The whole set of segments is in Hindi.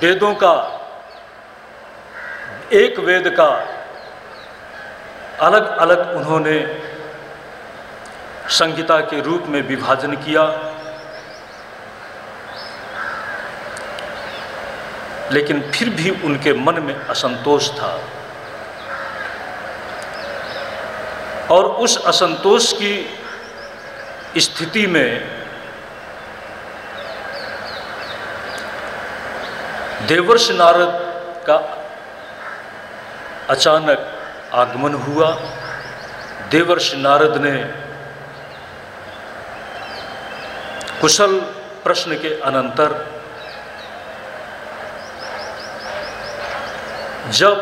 वेदों का, एक वेद का अलग अलग उन्होंने संहिता के रूप में विभाजन किया, लेकिन फिर भी उनके मन में असंतोष था और उस असंतोष की स्थिति में देवर्षि नारद का अचानक आगमन हुआ। देवर्षि नारद ने कुशल प्रश्न के अनंतर जब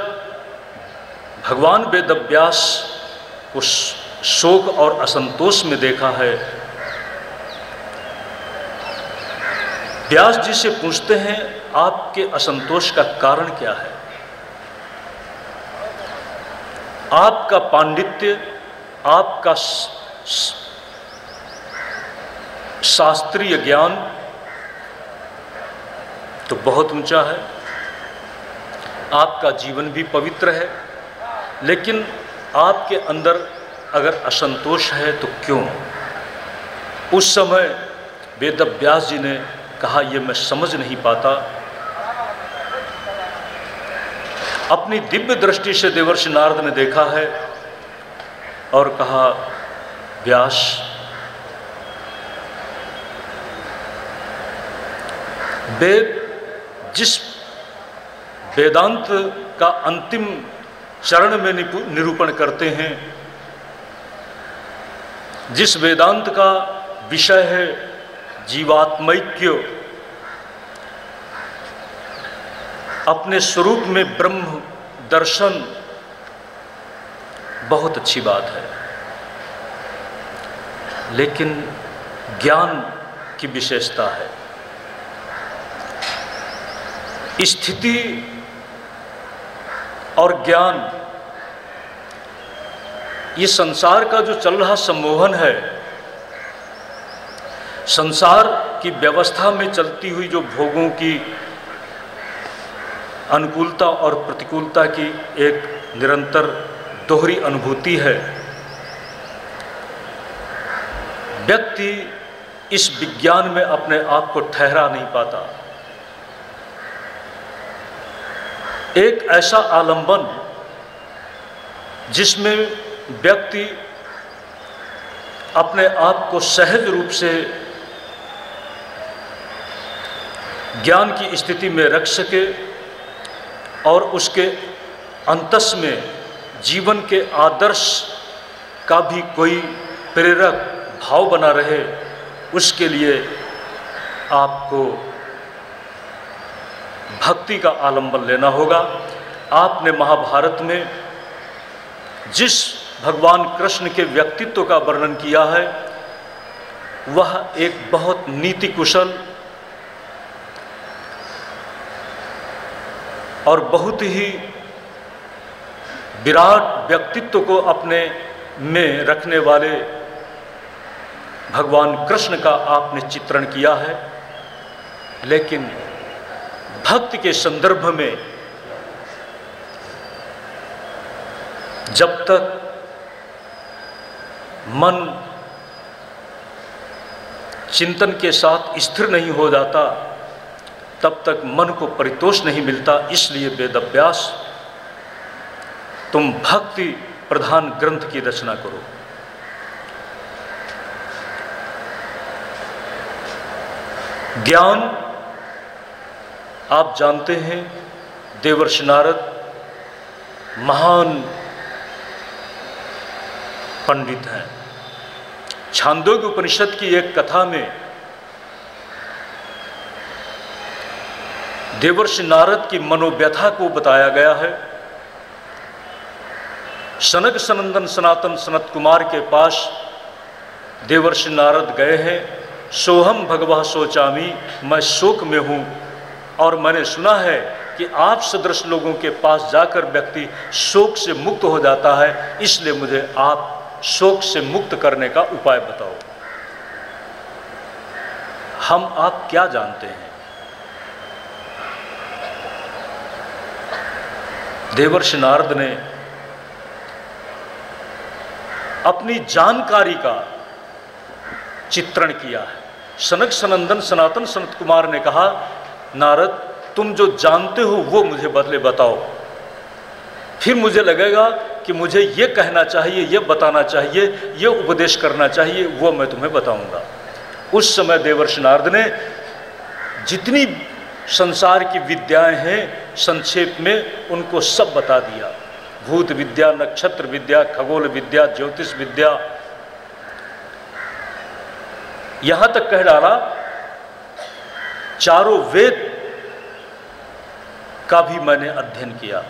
भगवान वेदव्यास को शोक और असंतोष में देखा है, व्यास जी से पूछते हैं, आपके असंतोष का कारण क्या है? आपका पांडित्य, आपका शास्त्रीय ज्ञान तो बहुत ऊंचा है, आपका जीवन भी पवित्र है, लेकिन आपके अंदर अगर असंतोष है तो क्यों? उस समय वेदव्यास जी ने कहा, ये मैं समझ नहीं पाता। अपनी दिव्य दृष्टि से देवर्षि नारद ने देखा है और कहा, व्यास, वेद जिस वेदांत का अंतिम चरण में निरूपण करते हैं, जिस वेदांत का विषय है जीवात्मैक्य, अपने स्वरूप में ब्रह्म दर्शन, बहुत अच्छी बात है, लेकिन ज्ञान की विशेषता है। स्थिति और ज्ञान, ये संसार का जो चल रहा सम्मोहन है, संसार की व्यवस्था में चलती हुई जो भोगों की अनुकूलता और प्रतिकूलता की एक निरंतर दोहरी अनुभूति है, व्यक्ति इस विज्ञान में अपने आप को ठहरा नहीं पाता। एक ऐसा आलंबन जिसमें व्यक्ति अपने आप को सहज रूप से ज्ञान की स्थिति में रख सके और उसके अंतस में जीवन के आदर्श का भी कोई प्रेरक भाव बना रहे, उसके लिए आपको भक्ति का आलंबन लेना होगा। आपने महाभारत में जिस भगवान कृष्ण के व्यक्तित्व का वर्णन किया है, वह एक बहुत नीति कुशल और बहुत ही विराट व्यक्तित्व को अपने में रखने वाले भगवान कृष्ण का आपने चित्रण किया है, लेकिन भक्ति के संदर्भ में जब तक मन चिंतन के साथ स्थिर नहीं हो जाता, तब तक मन को परितोष नहीं मिलता। इसलिए वेदव्यास, तुम भक्ति प्रधान ग्रंथ की रचना करो। ज्ञान, आप जानते हैं, देवर्षि नारद महान पंडित हैं। छांदोग्य उपनिषद की एक कथा में देवर्षि नारद की मनोव्यथा को बताया गया है। सनक सनंदन सनातन सनत कुमार के पास देवर्षि नारद गए हैं। सोहम भगवः सोचामी, मैं शोक में हूँ और मैंने सुना है कि आप सदृश लोगों के पास जाकर व्यक्ति शोक से मुक्त हो जाता है, इसलिए मुझे आप शोक से मुक्त करने का उपाय बताओ। हम आप क्या जानते हैं? देवर्षि नारद ने अपनी जानकारी का चित्रण किया है। सनक सनंदन सनातन सनत कुमार ने कहा, नारद तुम जो जानते हो वो मुझे बदले बताओ, फिर मुझे लगेगा कि मुझे ये कहना चाहिए, ये बताना चाहिए, ये उपदेश करना चाहिए, वो मैं तुम्हें बताऊंगा। उस समय देवर्षि नारद ने जितनी संसार की विद्याएं हैं संक्षेप में उनको सब बता दिया। भूत विद्या, नक्षत्र विद्या, खगोल विद्या, ज्योतिष विद्या, यहां तक कह डाला चारों वेद का भी मैंने अध्ययन किया।